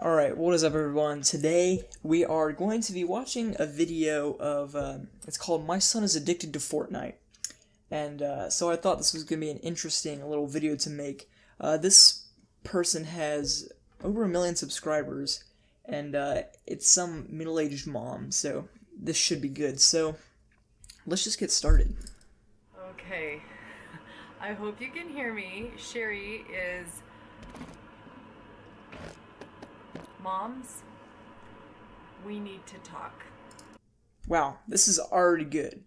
Alright, what is up everyone? Today we are going to be watching a video of, it's called My Son is Addicted to Fortnite. And so I thought this was going to be an interesting little video to make. This person has over 1 million subscribers, and it's some middle-aged mom, so this should be good. So let's just get started. Okay, I hope you can hear me. Sherry is... Moms, we need to talk. Wow, this is already good.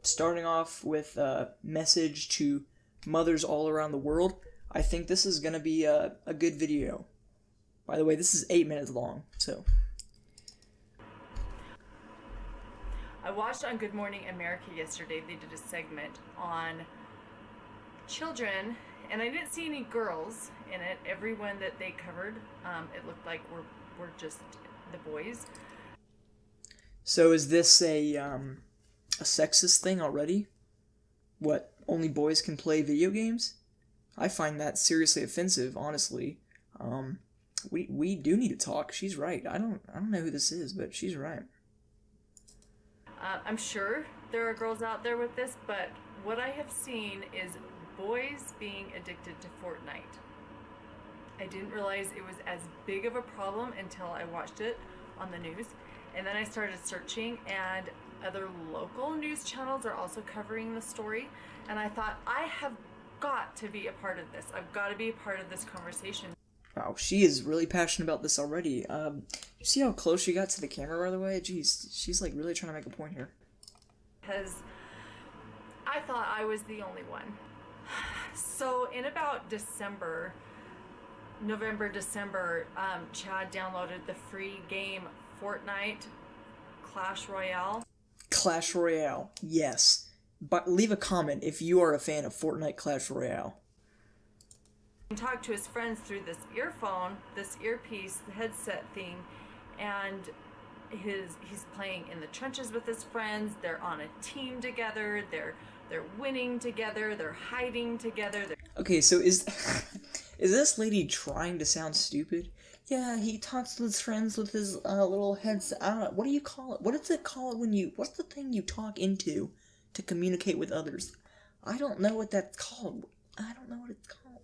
Starting off with a message to mothers all around the world. I think this is going to be a good video. By the way, this is 8 minutes long, so... I watched on Good Morning America yesterday. They did a segment on children, and I didn't see any girls in it. Everyone that they covered, it looked like were just the boys. So is this a sexist thing already? What, only boys can play video games? I find that seriously offensive, honestly. We do need to talk. She's right. I don't know who this is, but she's right. I'm sure there are girls out there with this, but what I have seen is boys being addicted to Fortnite. I didn't realize it was as big of a problem until I watched it on the news, and then I started searching, and other local news channels are also covering the story, and I thought, I have got to be a part of this. I've got to be a part of this conversation. Wow, she is really passionate about this already. You see how close she got to the camera, by the way? Jeez, she's like really trying to make a point here. Because I thought I was the only one. So in about November, December, Chad downloaded the free game Fortnite Clash Royale. Clash Royale, yes. But leave a comment if you are a fan of Fortnite Clash Royale. He talked to his friends through this earphone, this earpiece, the headset thing, and he's playing in the trenches with his friends. They're on a team together. They're winning together. They're hiding together. Okay, so is this lady trying to sound stupid? Yeah, he talks to his friends with his little headset. I don't know. What do you call it? What is it called when you... What's the thing you talk into to communicate with others? I don't know what that's called. I don't know what it's called.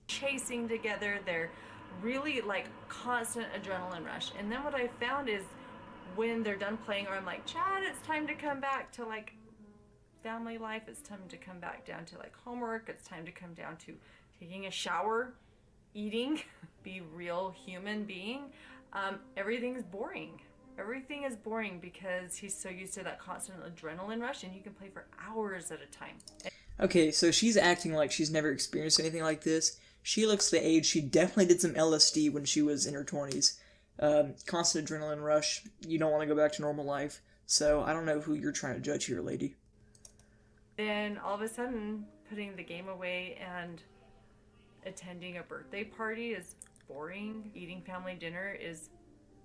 Chasing together. They're really like constant adrenaline rush. And then what I found is when they're done playing, or I'm like, Chad, it's time to come back to like family life. It's time to come back down to like homework. It's time to come down to taking a shower, eating, be real human being. Everything's boring. Everything is boring because he's so used to that constant adrenaline rush, and you can play for hours at a time. Okay, so she's acting like she's never experienced anything like this. She looks the age. She definitely did some LSD when she was in her 20s. Constant adrenaline rush. You don't want to go back to normal life. So I don't know who you're trying to judge here, lady. Then all of a sudden, putting the game away and attending a birthday party is boring. Eating family dinner is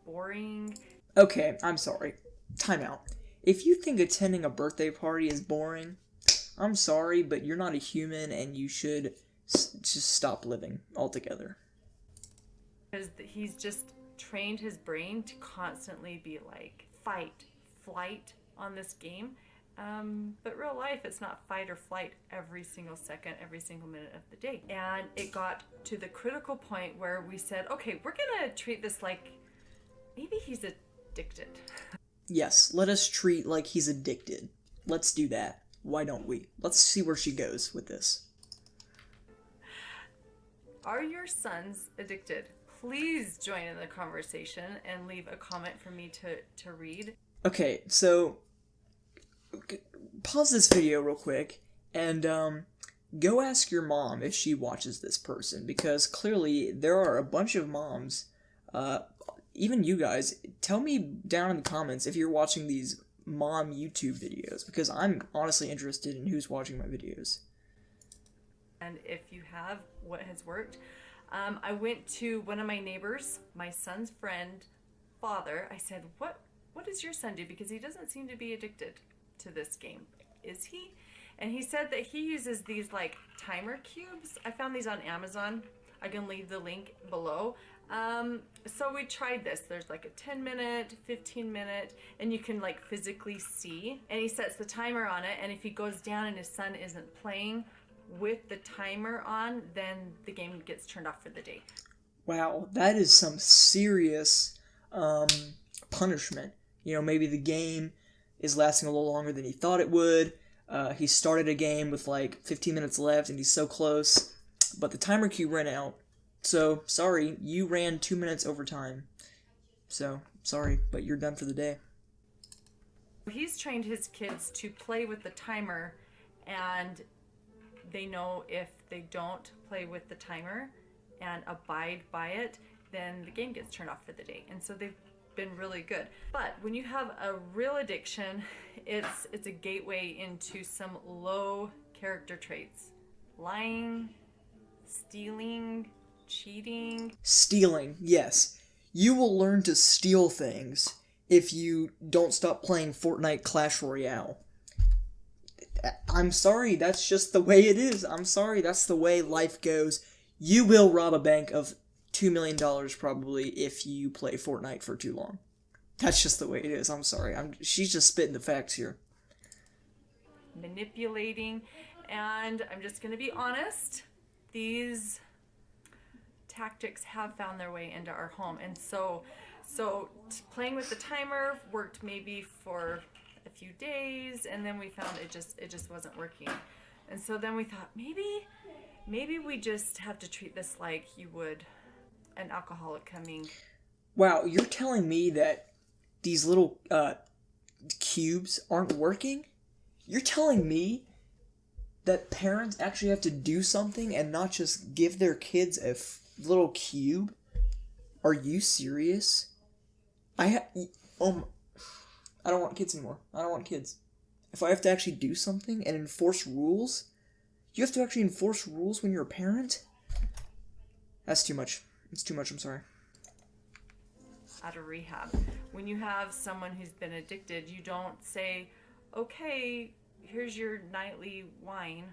boring. Okay, I'm sorry. Time out. If you think attending a birthday party is boring, I'm sorry, but you're not a human and you should just stop living altogether. Because he's just trained his brain to constantly be like fight, flight on this game. But real life, it's not fight or flight every single second, every single minute of the day. And it got to the critical point where we said, okay, we're gonna treat this like maybe he's addicted. Yes, let us treat like he's addicted. Let's do that. Why don't we? Let's see where she goes with this. Are your sons addicted? Please join in the conversation and leave a comment for me to read. Okay, so pause this video real quick and go ask your mom if she watches this person, because clearly there are a bunch of moms, even you guys. Tell me down in the comments if you're watching these mom YouTube videos, because I'm honestly interested in who's watching my videos. And if you have, what has worked? I went to one of my neighbors, my son's friend, father. I said, what does your son do? Because he doesn't seem to be addicted to this game. Is he? And he said that he uses these like timer cubes. I found these on Amazon. I can leave the link below. So we tried this. There's like a 10-minute, 15-minute, and you can like physically see. And he sets the timer on it, and if he goes down and his son isn't playing with the timer on, then the game gets turned off for the day. Wow, that is some serious punishment. You know, maybe the game is lasting a little longer than he thought it would. He started a game with like 15 minutes left and he's so close, but the timer queue ran out. So, sorry, you ran 2 minutes over time. So, sorry, but you're done for the day. He's trained his kids to play with the timer, and they know if they don't play with the timer and abide by it, then the game gets turned off for the day. And so they've been really good. But when you have a real addiction, it's a gateway into some low character traits. Lying, stealing, cheating. Stealing, yes. You will learn to steal things if you don't stop playing Fortnite Clash Royale. I'm sorry, that's just the way it is. I'm sorry, that's the way life goes. You will rob a bank of $2 million probably if you play Fortnite for too long. That's just the way it is. I'm sorry. She's just spitting the facts here. Manipulating, and I'm just going to be honest, these tactics have found their way into our home. And so playing with the timer worked maybe for a few days, and then we found it just wasn't working. And so then we thought maybe we just have to treat this like you would an alcoholic coming. Wow, you're telling me that these little cubes aren't working? You're telling me that parents actually have to do something and not just give their kids a little cube? Are you serious? I don't want kids anymore. I don't want kids. If I have to actually do something and enforce rules, you have to actually enforce rules when you're a parent? That's too much. It's too much, I'm sorry. Out of rehab. When you have someone who's been addicted, you don't say, okay, here's your nightly wine.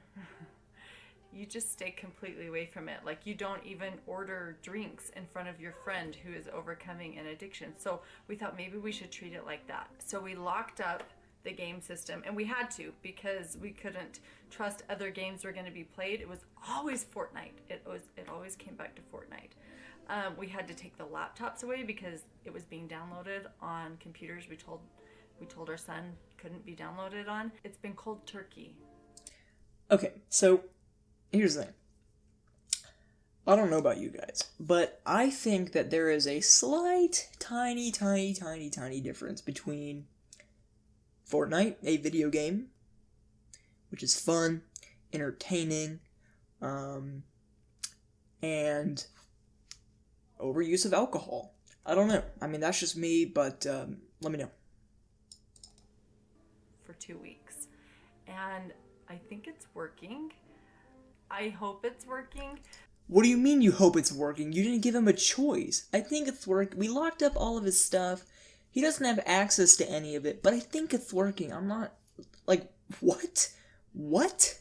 You just stay completely away from it. Like, you don't even order drinks in front of your friend who is overcoming an addiction. So we thought maybe we should treat it like that. So we locked up the game system, and we had to because we couldn't trust other games were going to be played. It was always Fortnite. It always came back to Fortnite. We had to take the laptops away because it was being downloaded on computers we told our son couldn't be downloaded on. It's been cold turkey. Okay, so here's the thing. I don't know about you guys, but I think that there is a slight, tiny difference between Fortnite, a video game, which is fun, entertaining, and overuse of alcohol. I don't know. I mean, that's just me, but let me know. For 2 weeks. And I think it's working. I hope it's working. What do you mean you hope it's working? You didn't give him a choice. I think it's working. We locked up all of his stuff. He doesn't have access to any of it, but I think it's working. I'm not, like, what? What?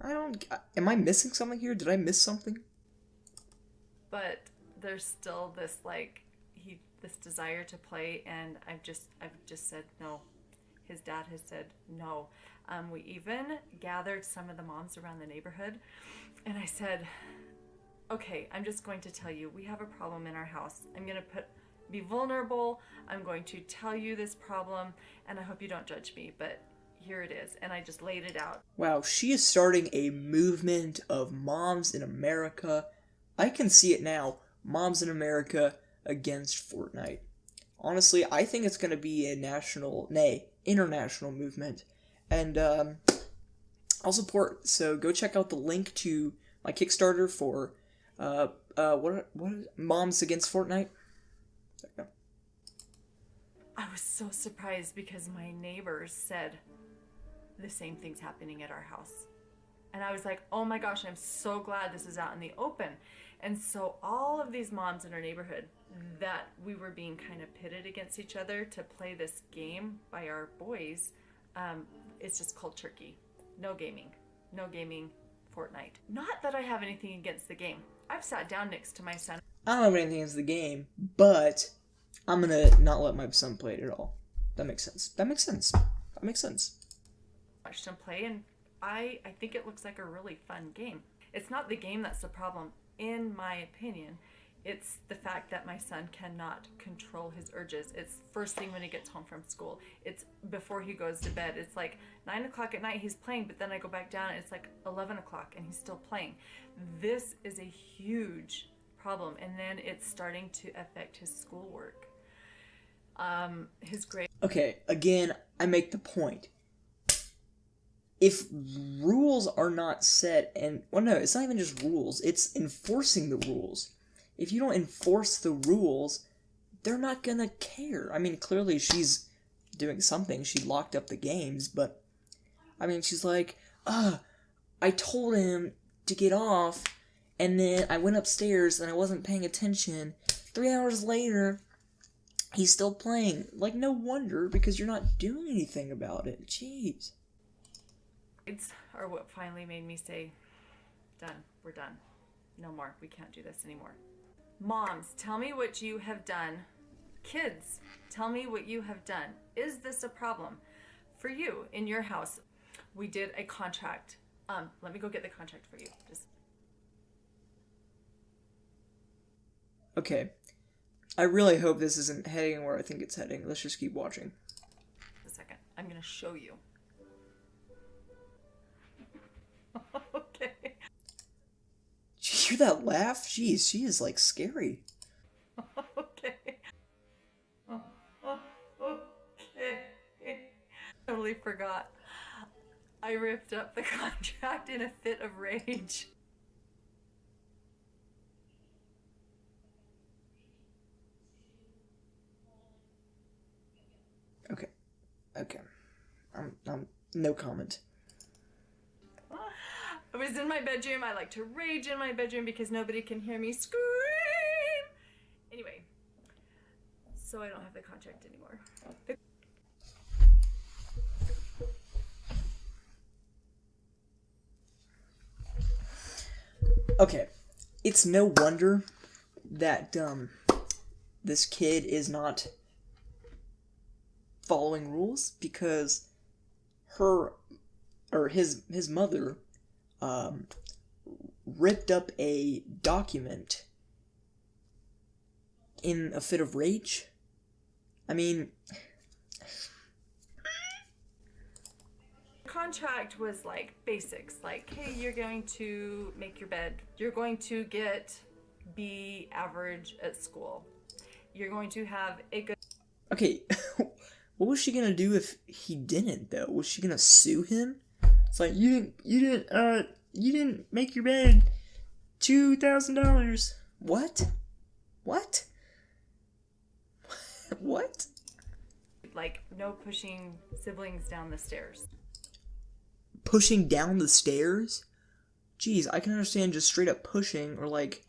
Am I missing something here? Did I miss something? But there's still this, like, this desire to play, and I've just said no. His dad has said no. We even gathered some of the moms around the neighborhood, and I said, okay, I'm just going to tell you, we have a problem in our house. I'm going to be vulnerable. I'm going to tell you this problem, and I hope you don't judge me, but here it is. And I just laid it out. Wow, she is starting a movement of moms in America. I can see it now. Moms in America against Fortnite. Honestly, I think it's going to be a international movement. And I'll support. So go check out the link to my Kickstarter for what Moms Against Fortnite. There you go. I was so surprised because my neighbors said the same thing's happening at our house. And I was like, oh my gosh, I'm so glad this is out in the open. And so all of these moms in our neighborhood that we were being kind of pitted against each other to play this game by our boys, it's just cold turkey. No gaming, Fortnite. Not that I have anything against the game. I've sat down next to my son. I don't have anything against the game, but I'm gonna not let my son play it at all. That makes sense. That makes sense. That makes sense. Watched him play, and I think it looks like a really fun game. It's not the game that's the problem, in my opinion. It's the fact that my son cannot control his urges. It's first thing when he gets home from school. It's before he goes to bed. It's like 9 o'clock at night he's playing, but then I go back down and it's like 11 o'clock and he's still playing. This is a huge problem, and then it's starting to affect his schoolwork. His grade. Okay, again, I make the point. If rules are not set, and, well, no, it's not even just rules, it's enforcing the rules. If you don't enforce the rules, they're not gonna care. I mean, clearly she's doing something. She locked up the games, but, I mean, she's like, I told him to get off, and then I went upstairs and I wasn't paying attention. 3 hours later, he's still playing. Like, no wonder, because you're not doing anything about it. Jeez. Are what finally made me say, done, we're done. No more, we can't do this anymore. Moms, tell me what you have done. Kids, tell me what you have done. Is this a problem for you in your house? We did a contract. Let me go get the contract for you. Okay. I really hope this isn't heading where I think it's heading. Let's just keep watching. A second. I'm gonna show you. Okay. Did you hear that laugh? Jeez, she is like scary. Okay. Okay. Totally forgot. I ripped up the contract in a fit of rage. Okay. No comment. I was in my bedroom. I like to rage in my bedroom because nobody can hear me scream. Anyway, so I don't have the contract anymore. Okay. It's no wonder that, this kid is not following rules, because his mother, ripped up a document in a fit of rage. I mean, contract was like basics, like, hey, you're going to make your bed, you're going to get B average at school, you're going to have a good. Okay. What was she gonna do if he didn't, though? Was she gonna sue him? It's like, you didn't make your bed. $2,000. What? What? What? Like, no pushing siblings down the stairs. Pushing down the stairs? Jeez, I can understand just straight up pushing, or like,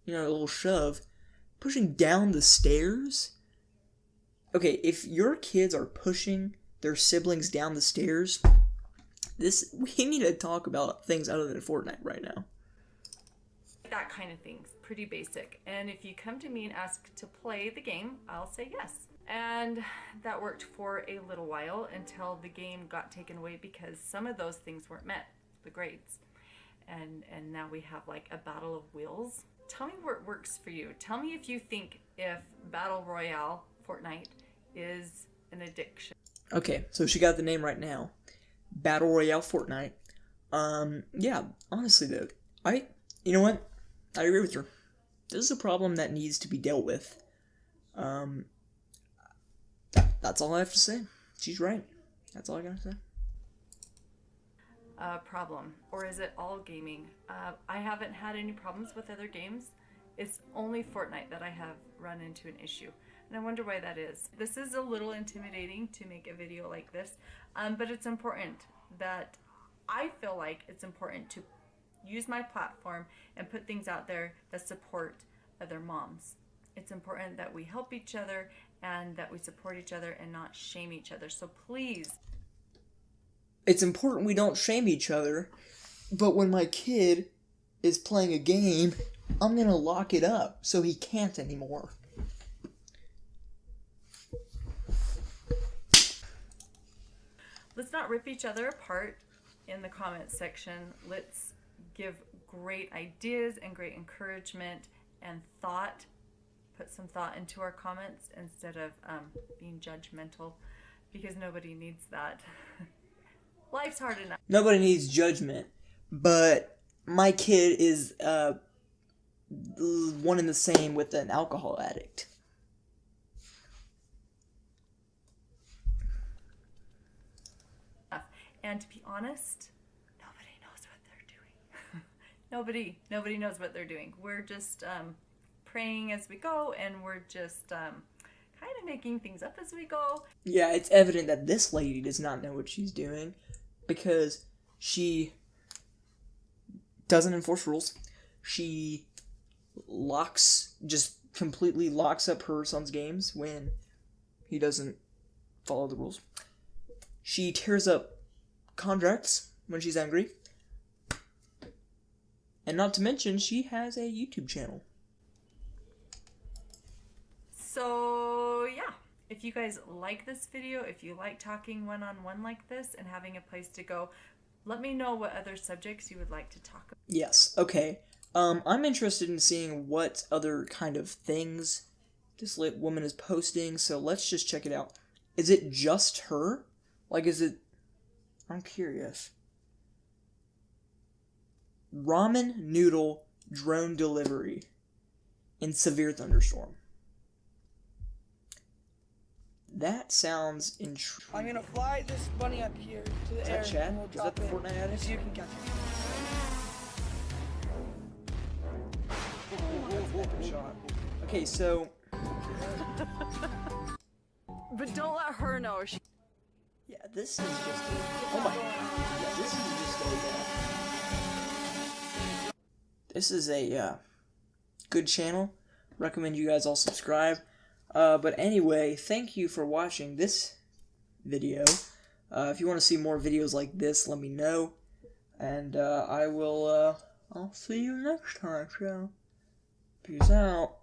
a little shove. Pushing down the stairs? Okay, if your kids are pushing their siblings down the stairs, we need to talk about things other than Fortnite right now. That kind of thing's pretty basic. And if you come to me and ask to play the game, I'll say yes. And that worked for a little while until the game got taken away because some of those things weren't met, the grades. And now we have like a battle of wheels. Tell me where it works for you. Tell me if you think if Battle Royale, Fortnite, is an addiction. Okay, so she got the name right now. Battle Royale Fortnite. Yeah, honestly though, you know what? I agree with her. This is a problem that needs to be dealt with. That's all I have to say. She's right. That's all I gotta say. Problem, or is it all gaming? I haven't had any problems with other games. It's only Fortnite that I have run into an issue, and I wonder why that is. This is a little intimidating to make a video like this, but it's important that I feel like it's important to use my platform and put things out there that support other moms. It's important that we help each other and that we support each other and not shame each other. So please. It's important we don't shame each other, but when my kid is playing a game, I'm gonna lock it up so he can't anymore. Let's not rip each other apart in the comments section. Let's give great ideas and great encouragement and thought. Put some thought into our comments instead of being judgmental, because nobody needs that. Life's hard enough. Nobody needs judgment, but my kid is one and the same with an alcohol addict. And to be honest, nobody knows what they're doing. Nobody knows what they're doing. We're just praying as we go, and we're just kind of making things up as we go. Yeah, it's evident that this lady does not know what she's doing, because she doesn't enforce rules. She just completely locks up her son's games when he doesn't follow the rules. She tears up contracts when she's angry. And not to mention, she has a YouTube channel. So yeah, if you guys like this video, if you like talking one-on-one like this and having a place to go, let me know what other subjects you would like to talk about. Yes, okay. I'm interested in seeing what other kind of things this woman is posting, so let's just check it out. Is it just her? Like, is it... I'm curious. Ramen noodle drone delivery in severe thunderstorm. That sounds intriguing. I'm gonna fly this bunny up here to the air. Is that Chad? and we'll Is drop that the it Fortnite addict? so you can catch it. Okay, so... But don't let her know. Yeah, this is just a... Oh my... Yeah, this is just a... This is a, good channel. Recommend you guys all subscribe. But anyway, thank you for watching this video. If you want to see more videos like this, let me know. And, I'll see you next time, so... Peace out.